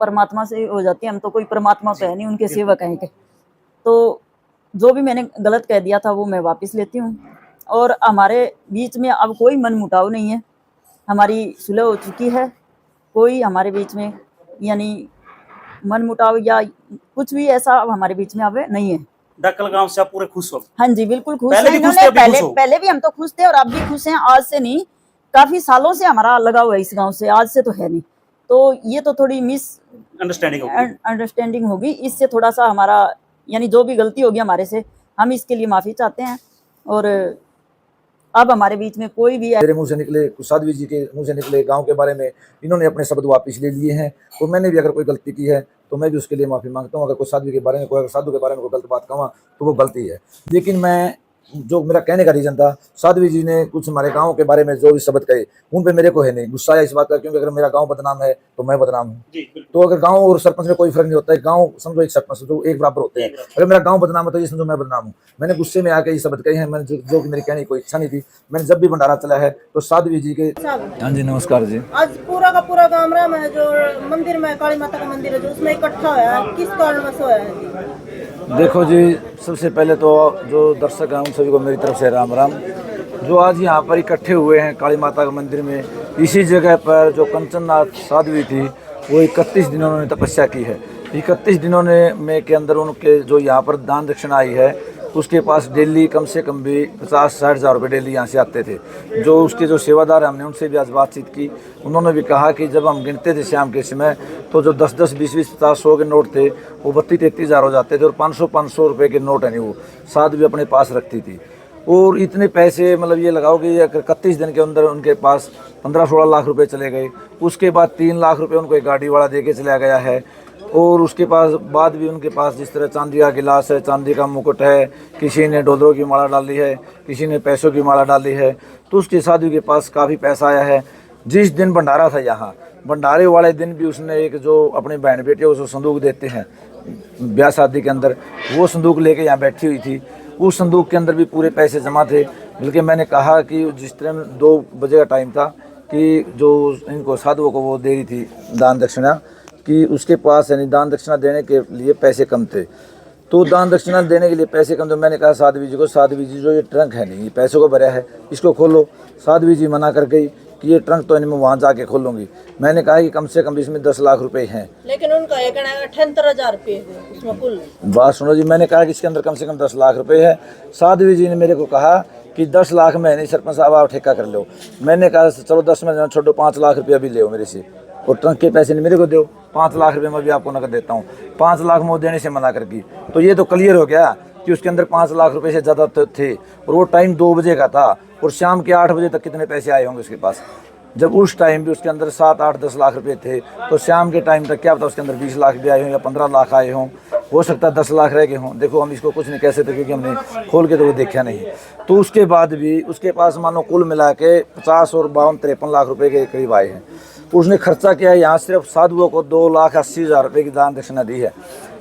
परमात्मा से हो जाती है। हम तो कोई परमात्मा तो है नहीं, उनके सेवक हैं के। तो जो भी मैंने गलत कह दिया था वो मैं वापस लेती हूँ, और हमारे बीच में अब कोई मनमुटाव नहीं है। हमारी सुलह हो चुकी है, कोई हमारे बीच में यानी मनमुटाव या कुछ भी ऐसा अब हमारे बीच में अब नहीं है। डक्कल गांव से आप पूरे खुश हो? हाँ जी, बिल्कुल खुश पहले हैं। भी खुश इन्होंने थे, अभी खुश हो? पहले भी हम तो खुश थे और अब भी खुश हैं। आज से नहीं, काफी सालों से हमारा लगा हुआ है इस गांव से, आज से तो है नहीं। तो ये तो थोड़ी मिस अंडरस्टैंडिंग होगी, इससे थोड़ा सा हमारा यानी जो भी गलती होगी हमारे से, हम इसके लिए माफी चाहते हैं। और अब हमारे बीच में कोई भी मेरे मुंह से निकले, साध्वी जी के मुंह से निकले गांव के बारे में, इन्होंने अपने शब्द वापस ले लिए हैं। तो मैंने भी अगर कोई गलती की है तो मैं भी उसके लिए माफी मांगता हूं। अगर कोई साध्वी के बारे में, कोई अगर साधु के बारे में कोई गलत बात कहूँ तो वो गलती है। लेकिन मैं, जो मेरा कहने का रीजन था, साध्वी जी ने कुछ हमारे गांव के बारे में जो भी शब्द कहे उन पे मेरे को है नहीं गुस्सा है इस बात का, क्योंकि अगर मेरा गांव बदनाम है तो मैं बदनाम हूँ। तो अगर गांव और सरपंच में कोई फर्क नहीं होता है, गांव समझो एक सरपंच जो एक बराबर होते हैं। अगर मेरा गांव बदनाम है तो ये समझो मैं बदनाम हूँ। मैंने गुस्से में आके ये शब्द कहे हैं, मैंने जो कि मेरी कहने की कोई इच्छा नहीं थी। मैंने जब भी भंडारा चला है तो साध्वी जी के। हाँ जी, नमस्कार जी। आज पूरा का पूरा गामरा में जो मंदिर में काली माता का मंदिर है जो उसमें इकट्ठा है, किस कारण से है? देखो जी, सबसे पहले तो जो दर्शक हैं उन सभी को मेरी तरफ से राम राम। जो आज यहाँ पर इकट्ठे हुए हैं काली माता के मंदिर में, इसी जगह पर जो कंचननाथ साध्वी थी वो 31 दिनों उन्होंने तपस्या की है। 31 दिनों में के अंदर उनके जो यहाँ पर दान दक्षिणा आई है, उसके पास डेली कम से कम भी 50-60 हज़ार रुपये डेली यहाँ से आते थे। जो उसके जो सेवादार हमने उनसे भी आज बातचीत की, उन्होंने भी कहा कि जब हम गिनते थे शाम के समय तो जो 10-10, 20-20, 50-100 के नोट थे वो 32-33 हज़ार हो जाते थे, और 500-500 रुपये के नोट है नहीं वो साथ भी अपने पास रखती थी। और इतने पैसे, मतलब ये लगाओ कि 31 दिन के अंदर उनके पास 15-16 लाख रुपए चले गए। उसके बाद 3 लाख रुपए उनको एक गाड़ी वाला दे के चला गया है। और उसके पास बाद भी उनके पास जिस तरह चांदी का गिलास है, चांदी का मुकुट है, किसी ने डॉलरों की माला डाली है, किसी ने पैसों की माला डाली है। तो उसके साधु के पास काफ़ी पैसा आया है। जिस दिन भंडारा था यहाँ, भंडारे वाले दिन भी उसने एक जो अपने बहन बेटे उसको संदूक देते हैं ब्याह शादी के अंदर, वो संदूक लेके यहाँ बैठी हुई थी। उस संदूक के अंदर भी पूरे पैसे जमा थे। बल्कि मैंने कहा कि जिस तरह 2 बजे का टाइम था कि जो इनको साधुओं को वो दे रही थी दान दक्षिणा, कि उसके पास यानी दान दक्षिणा देने के लिए पैसे कम थे। तो दान दक्षिणा देने के लिए पैसे कम थे। मैंने कहा साध्वी जी को, साध्वी जी जो ये ट्रंक है नहीं, ये पैसों को भरा है, इसको खोलो। साध्वी जी मना कर गई कि ये ट्रंक तो मैं वहाँ जाके खोलूँगी। मैंने कहा कि कम से कम इसमें 10 लाख रुपए हैं। लेकिन उनका ये कहना है 78,000 रुपये उसमें कुल। बात सुनो जी, मैंने कहा कि इसके अंदर कम से कम 10 लाख रुपए है। साध्वी जी ने मेरे को कहा कि 10 लाख में नहीं सरपंच साहब आप ठेका कर लो। मैंने कहा चलो 10 में छोड़ो, 5 लाख रुपया भी ले मेरे से, और ट्रंक के पैसे नहीं मेरे को दो, 5 लाख रुपये मैं भी आपको नकद देता हूँ। 5 लाख में देने से मना कर दी। तो ये तो क्लियर हो गया कि उसके अंदर 5 लाख रुपए से ज़्यादा थे। और वो टाइम 2 बजे का था, और शाम के 8 बजे तक कितने पैसे आए होंगे उसके पास। जब उस टाइम भी उसके अंदर 7, 8, 10 लाख रुपए थे, तो शाम के टाइम तक क्या पता उसके अंदर 20 लाख भी आए हों या 15 लाख आए हों, हो सकता है 10 लाख रह गए हों। देखो हम इसको कुछ नहीं कह सकते क्योंकि हमने खोल के तो वो देखा नहीं। तो उसके बाद भी उसके पास मानो कुल मिला के 50 और 52-53 लाख रुपए के करीब आए हैं। उसने खर्चा किया है यहाँ सिर्फ साधुओं को 2,80,000 रुपये की दान दक्षिणा दी है।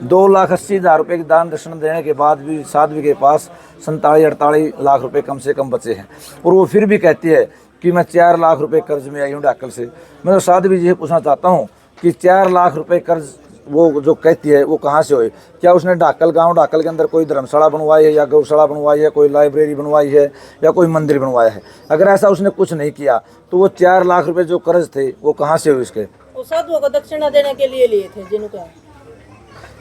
2,80,000 रुपये की दान दक्षिणा देने के बाद भी साध्वी के पास 47-48 लाख रुपए कम से कम बचे हैं। और वो फिर भी कहती है कि मैं 4 लाख रुपए कर्ज में आई हूँ डाकल से। मैं तो साध्वी जी से पूछना चाहता हूँ कि 4 लाख रुपए कर्ज वो जो कहती है वो कहाँ से हुए? क्या उसने डाकल गांव डाकल के अंदर कोई धर्मशाला बनवाई है, या गौशाला बनवाई है, कोई लाइब्रेरी बनवाई है, या कोई मंदिर बनवाया है? अगर ऐसा उसने कुछ नहीं किया तो वो 4 लाख रुपए जो कर्ज थे वो कहाँ से हुए इसके? वो साधुओं को दक्षिणा देने के लिए लिए थे जिनका।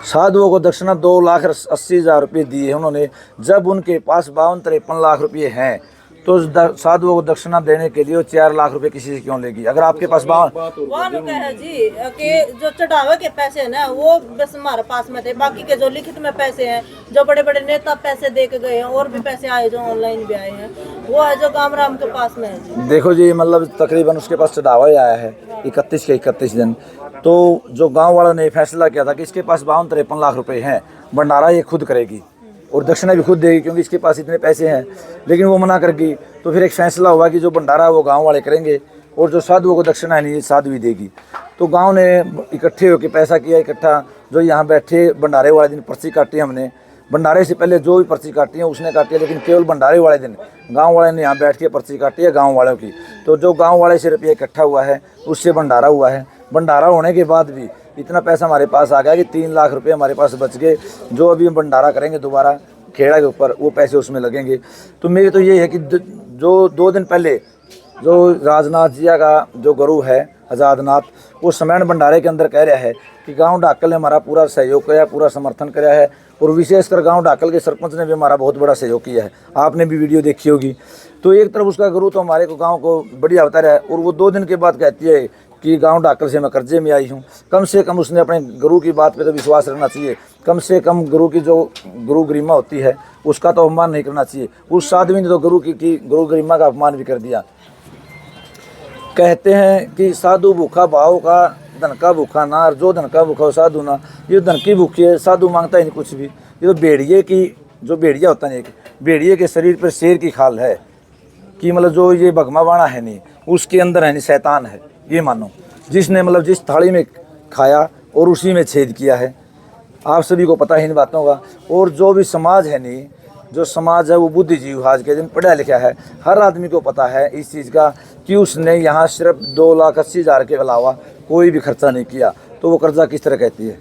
साधुओं को दक्षिणा 2,80,000 रुपये दिए उन्होंने। जब उनके पास 52-53 लाख रुपये हैं तो साधुओं को दक्षिणा देने के लिए 4 लाख रुपए किसी से क्यों लेगी? अगर आपके पास है जी कि जो चढ़ावे के पैसे है ना वो बस हमारे पास में थे, बाकी के जो लिखित में पैसे हैं, जो बड़े बड़े नेता पैसे दे के गए हैं, और भी पैसे आए जो ऑनलाइन भी आए हैं, वो है जो गामराम के पास में है जी। देखो जी, मतलब तकरीबन उसके पास चढ़ावा ही आया है 31 के 31 दिन। तो जो गाँव वालों ने फैसला किया था कि इसके पास 52-53 लाख रुपए हैं, भंडारा ये खुद करेगी और दक्षिणा भी खुद देगी क्योंकि इसके पास इतने पैसे हैं। लेकिन वो मना कर गई। तो फिर एक फैसला हुआ कि जो भंडारा वो गांव वाले करेंगे और जो साधुओं को दक्षिणा नहीं साध्वी देगी। तो गांव ने इकट्ठे होकर पैसा किया इकट्ठा। जो यहाँ बैठे भंडारे वाले दिन पर्ची काटी हमने, भंडारे से पहले जो भी पर्ची काटी है उसने काटी है, लेकिन केवल भंडारे वाले दिन गांव वाले ने यहाँ बैठ के पर्ची काटी है गांव वालों की। तो जो गांव वाले से रुपया इकट्ठा हुआ है उससे भंडारा हुआ है। भंडारा होने के बाद भी इतना पैसा हमारे पास आ गया कि 3 लाख रुपए हमारे पास बच गए। जो अभी हम भंडारा करेंगे दोबारा खेड़ा के ऊपर, वो पैसे उसमें लगेंगे। तो मेरी तो ये है कि जो 2 दिन पहले जो राजनाथ जी का जो गुरु है आज़ादनाथ, वो समैन भंडारे के अंदर कह रहा है कि गांव ढाकल ने हमारा पूरा सहयोग किया, पूरा समर्थन किया है, और विशेषकर गांव ढाकल के सरपंच ने भी हमारा बहुत बड़ा सहयोग किया है। आपने भी वीडियो देखी होगी। तो एक तरफ उसका गुरु तो हमारे को गांव को बढ़िया बता रहा है, और वो 2 दिन के बाद कहती है कि गांव ढाकल से मैं कर्जे में आई हूँ। कम से कम उसने अपने गुरु की बात पे तो विश्वास रखना चाहिए। कम से कम गुरु की जो गुरु गरिमा होती है उसका तो अपमान नहीं करना चाहिए। उस साध्वी ने तो गुरु की गुरु गरिमा का अपमान भी कर दिया। कहते हैं कि साधु भूखा भाव का, धन का भूखा ना, और जो धन का भूखा हो साधु ना। ये धन की भूखी है, साधु मांगता ही नहीं कुछ भी। ये तो भेड़िए की, जो भेड़िया होता है, भेड़िए के शरीर पर शेर की खाल है कि मतलब जो ये भगमा बाणा है नहीं, उसके अंदर है नहीं शैतान है। ये मानो जिसने मतलब जिस थाली में खाया और उसी में छेद किया है। आप सभी को पता है इन बातों का। और जो भी समाज है नहीं, जो समाज है वो बुद्धिजीवी आज के दिन पढ़ा लिखा है, हर आदमी को पता है इस चीज़ का कि उसने यहाँ सिर्फ 2,80,000 के अलावा कोई भी खर्चा नहीं किया। तो वो कर्जा किस तरह कहती है।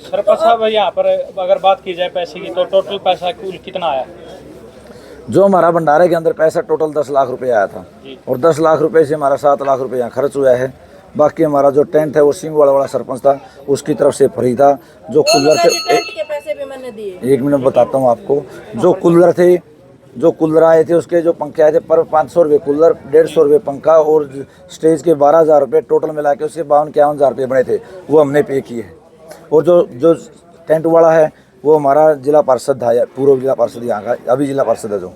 सरपंच साहब, यहाँ पर अगर बात की जाए पैसे की, तो टोटल पैसा कुल कितना आया? जो हमारा भंडारे के अंदर पैसा टोटल 10 लाख रुपए आया था, और 10 लाख रुपए से हमारा 7 लाख रुपए यहाँ खर्च हुआ है। बाकी हमारा जो टेंट है वो सिंह वाला सरपंच था, उसकी तरफ से फ्री था। जो कूलर थे, टेंट के पैसे भी मैंने दिए। 1 मिनट बताता हूँ आपको। जो कूलर आए थे, उसके जो पंखे आए थे, पर 500 रुपये कूलर, 150 रुपये पंखा, और स्टेज के 12,000 रुपये टोटल मिला के उसके 52-51,000 रुपये बने थे, वो हमने पे किए हैं। और जो टेंट वाला है वो हमारा जिला पार्षद है, पूर्व जिला पार्षद यहाँ का, अभी जिला पार्षद है जो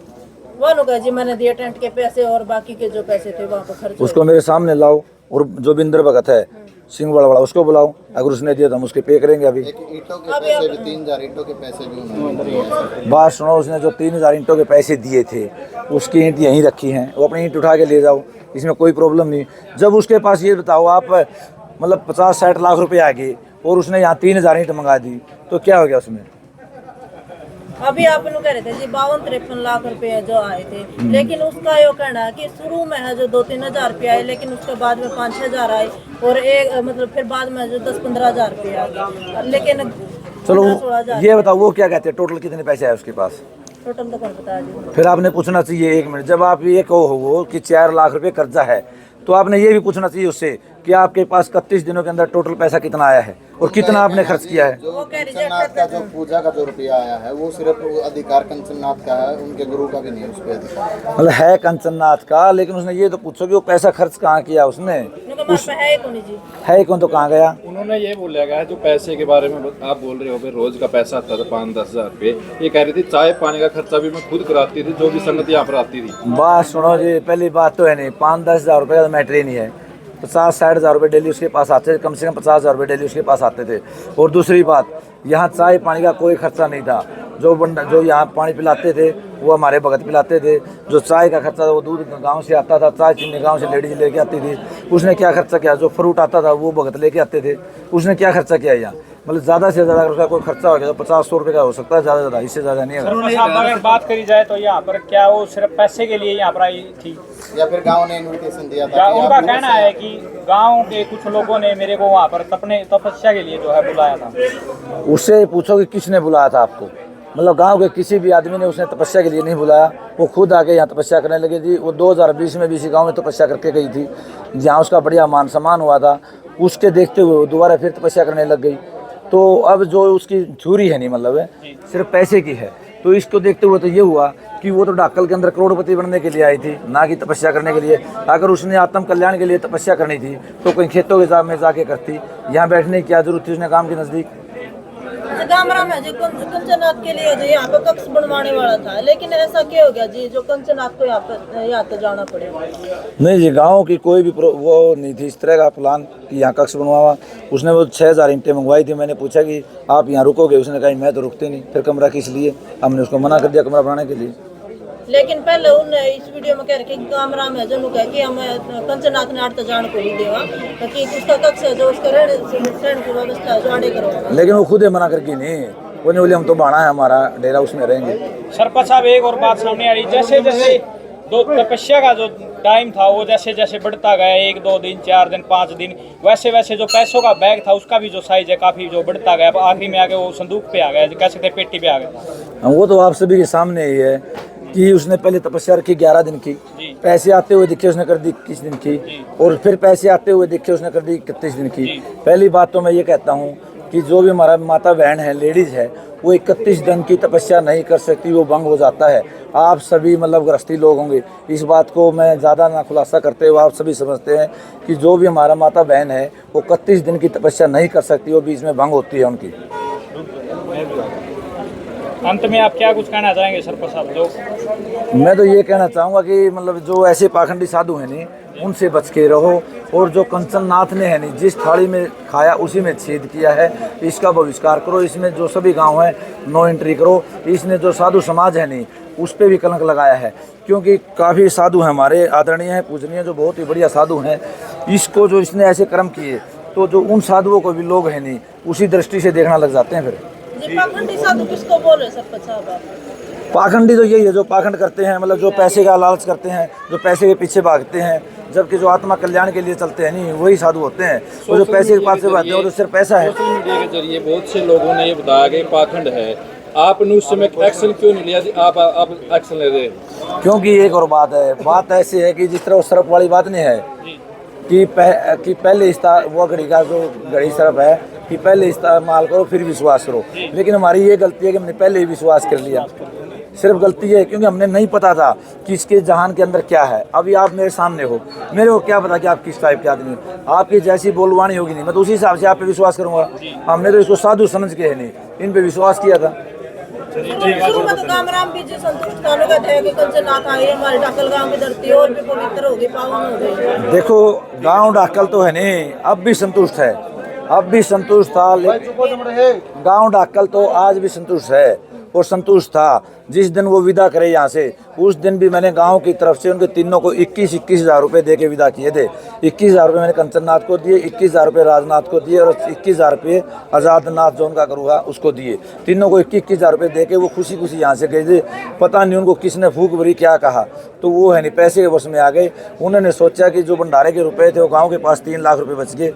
वो जी मैंने दिए टेंट के पैसे, और बाकी के जो पैसे थे वहाँ पर खर्च उसको मेरे सामने लाओ। और जो बिंदर भगत है सिंह वाला उसको बुलाओ, अगर उसने दिया तो हम उसके पे करेंगे। अभी ईंटों के पैसे भी 3,000 ईंटों के पैसे भी उन्होंने बात सुनो, उसने जो 3,000 ईंटों के पैसे दिए थे, उसकी ईंट यहीं रखी हैं, वो अपनी ईंट उठा के ले जाओ, इसमें कोई प्रॉब्लम नहीं। जब उसके पास ये बताओ आप मतलब 50-60 लाख रुपए आ गए और उसने यहाँ 3,000 ईंट मंगा दी, तो क्या हो गया उसमें? अभी आप लोग कह रहे थे जी 52-53 लाख रुपए जो आए थे, लेकिन उसका यो कहना है कि शुरू में है जो 2-3 हजार रुपये आए, लेकिन उसके बाद में 5-6 हजार आए, और एक मतलब फिर बाद में जो 10-15 हजार रुपये आ गए। लेकिन चलो ये बताओ वो क्या कहते हैं, टोटल कितने पैसे आए उसके पास? टोटल तो कौन बता जी। फिर आपने पूछना चाहिए 1 मिनट, जब आप ये कहो कि 4 लाख रुपए कर्जा है, तो आपने ये भी पूछना चाहिए उससे कि आपके पास 31 दिनों के अंदर टोटल पैसा कितना आया है और कितना आपने खर्च किया है। जो कंचननाथ का जो पूजा का जो रुपया आया है वो सिर्फ अधिकार कंचननाथ का है, उनके गुरु का भी नहीं है उस पर अधिकार। मतलब है कंचननाथ का, लेकिन उसने ये तो पूछो कि वो पैसा खर्च कहाँ किया उसने, है कौन तो कहाँ गया? उन्होंने ये बोला गया है जो पैसे के बारे में आप बोल रहे हो भाई, रोज का पैसा आता था 5-10 हजार रुपये। ये कह रही थी चाय पानी का खर्चा भी मैं खुद कराती थी, जो भी संगत यहाँ पर आती थी। बात सुनो जी, पहली बात तो है नहीं 5-10 हजार रुपये का मैटर ही नहीं है। 50-60 हजार रुपये डेली उसके पास आते थे, कम से कम 50 हजार रुपये डेली उसके पास आते थे। और दूसरी बात, यहाँ चाय पानी का कोई खर्चा नहीं था। जो यहाँ पानी पिलाते थे वो हमारे भगत पिलाते थे। जो चाय का खर्चा था वो दूध गांव से आता था, चाय चीनी गांव से लेडीज लेके आती थी, उसने क्या खर्चा किया? जो फ्रूट आता था वो भगत लेके आते थे, उसने क्या खर्चा किया? यहाँ मतलब ज़्यादा से ज़्यादा अगर उसका कोई खर्चा हो गया तो 50-100 रुपये का हो सकता है, ज़्यादा, इससे ज़्यादा नहीं है। अगर बात करी जाए तो यहाँ पर क्या वो सिर्फ पैसे के लिए यहाँ पर आई थी, या फिर गांव ने इनविटेशन दिया था? उनका कहना है कि गांव के कुछ लोगों ने मेरे को वहाँ पर तपस्या के लिए जो है बुलाया था। उससे पूछो कि किसने बुलाया था आपको? मतलब गांव के किसी भी आदमी ने उसने तपस्या के लिए नहीं बुलाया, वो खुद आके यहाँ तपस्या करने लगी थी। वो 2020 में भी इसी गाँव में तपस्या करके गई थी, जहाँ उसका बढ़िया मान सम्मान हुआ था। उसके देखते हुए वो दोबारा फिर तपस्या करने लग गई। तो अब जो उसकी चोरी है नहीं मतलब है सिर्फ पैसे की है, तो इसको देखते हुए तो ये हुआ कि वो तो ढाकल के अंदर करोड़पति बनने के लिए आई थी, ना कि तपस्या करने के लिए। अगर उसने आत्म कल्याण के लिए तपस्या करनी थी तो कहीं खेतों के में जाके करती, यहाँ बैठने की क्या जरूरत थी उसने काम के नज़दीक। गामरा में जी कंचननाथ के लिए जी यहाँ पे कक्ष बनवाने वाला था, लेकिन ऐसा क्या हो गया जी जो कंचननाथ को यहाँ पे जाना पड़े? नहीं जी, गांव की कोई भी वो नहीं थी इस तरह का प्लान कि यहाँ कक्ष बनवावा। उसने वो 6,000 ईंटें मंगवाई थी। मैंने पूछा कि आप यहाँ रुकोगे? उसने कहा मैं तो रुकते नहीं। फिर कमरा किस लिए? हमने उसको मना कर दिया कमरा बनाने के लिए। लेकिन पहले उन्हें इस वीडियो में कह रहे कि कैमरा में जो कह कि हम कंचननाथ ने आठ जान को नहीं देवा, कि उसका कक्ष है जो उसका रहने की व्यवस्था है जो आड़े करो। लेकिन वो खुद ही मना करके नहीं, वो नहीं बोले हम तो बाणा है हमारा डेरा, उसमें रहेंगे। सरपंच साहब, एक और बात सामने आ रही, जैसे जैसे जो तपस्या का जो टाइम था वो जैसे जैसे बढ़ता गया, 1 2 दिन 4 दिन 5 दिन, वैसे वैसे जो पैसों का बैग था उसका भी जो साइज है काफी जो बढ़ता गया, आखिरी में आके वो संदूक पे आ गया, कह सकते पेटी पे आ गया। वो तो आप सभी के सामने ही है कि उसने पहले तपस्या रखी 11 दिन की, जी। पैसे आते हुए दिखे उसने कर दी 21 दिन की, और फिर पैसे आते हुए दिखे उसने कर दी 31 दिन की। जी। पहली बात तो मैं ये कहता हूँ कि जो भी हमारा माता बहन है, लेडीज है, वो 31 दिन की तपस्या नहीं कर सकती, वो भंग हो जाता है। आप सभी मतलब गृहस्थी लोग होंगे, इस बात को मैं ज़्यादा ना खुलासा करते हुए आप सभी समझते हैं कि जो भी हमारा माता बहन है वो 31 दिन की तपस्या नहीं कर सकती, वो बीच में भंग होती है उनकी। अंत में आप क्या कुछ कहना चाहेंगे सरपंच साहब? जो मैं तो ये कहना चाहूँगा कि मतलब जो ऐसे पाखंडी साधु हैं नहीं, उनसे बच के रहो, और जो कंचन नाथ ने है नहीं जिस थाली में खाया उसी में छेद किया है, इसका बहिष्कार करो। इसमें जो सभी गांव हैं नो एंट्री करो। इसने जो साधु समाज है नहीं उस पर भी कलंक लगाया है, क्योंकि काफ़ी साधु हैं हमारे आदरणीय हैं, पूजनीय, जो बहुत ही बढ़िया साधु हैं। इसको जो इसने ऐसे कर्म किए तो जो उन साधुओं को भी लोग हैं नहीं उसी दृष्टि से देखना लग जाते हैं। फिर जी, पाखंडी साधु किसको बोल रहे सरपंच साहब आप? पाखंडी तो यही है जो पाखंड करते हैं, मतलब जो पैसे का लालच करते हैं, जो पैसे के पीछे भागते हैं, जबकि जो आत्मा कल्याण के लिए चलते हैं नहीं वही साधु होते हैं। और जो पैसे के पास से भागते हैं वो तो सिर्फ पैसा है। सोशल मीडिया के जरिए बहुत से लोगों ने ये बताया कि पाखंड है, आपने उस समय एक्शन क्यों नहीं लिया? आप एक्शन ले रहे हैं क्योंकि एक और बात ऐसी है कि जिस तरह वो सरफ वाली बात नहीं है कि पहले वो घड़ी का जो घड़ी सरफ है कि पहले इस्तेमाल करो फिर विश्वास करो, लेकिन हमारी ये गलती है कि हमने पहले ही विश्वास कर लिया। सिर्फ गलती है क्योंकि हमने नहीं पता था कि इसके जहान के अंदर क्या है। अभी आप मेरे सामने हो, मेरे को क्या पता कि आप किस टाइप के आदमी हो, आपकी जैसी बोलवानी होगी नहीं, मैं तो उसी हिसाब से आप पे विश्वास करूंगा। हमने तो इसको साधु समझ के है नहीं, इन पे विश्वास किया था। शुरू में तो कामराम भी जी संतुष्ट कानों का थे कि कंचननाथ आई हमारे डाकल गांव की धरती और भी पवित्र होगी, पावन हो गई। देखो गांव डाकल तो है नहीं, अब भी संतुष्ट है, अब भी संतुष्ट था, लेकिन गांव डाकल तो आज भी संतुष्ट है और संतुष्ट था। जिस दिन वो विदा करे यहाँ से, उस दिन भी मैंने गांव की तरफ से उनके तीनों को 21-21 हज़ार रुपये दे के विदा किए थे। 21 हज़ार रुपये मैंने कंचननाथ को दिए, 21 हज़ार रुपये राजनाथ को दिए और 21 हज़ार रुपये आज़ादनाथ जो उनका करूँगा उसको दिए। तीनों को 21 हज़ार रुपये दे के वो खुशी खुशी यहाँ से गए थे। पता नहीं उनको किसने फूक भरी क्या कहा, तो वो है नहीं पैसे के वश में आ गए। उन्होंने सोचा कि जो भंडारे के रुपये थे वो गाँव के पास 3 लाख रुपये बच गए।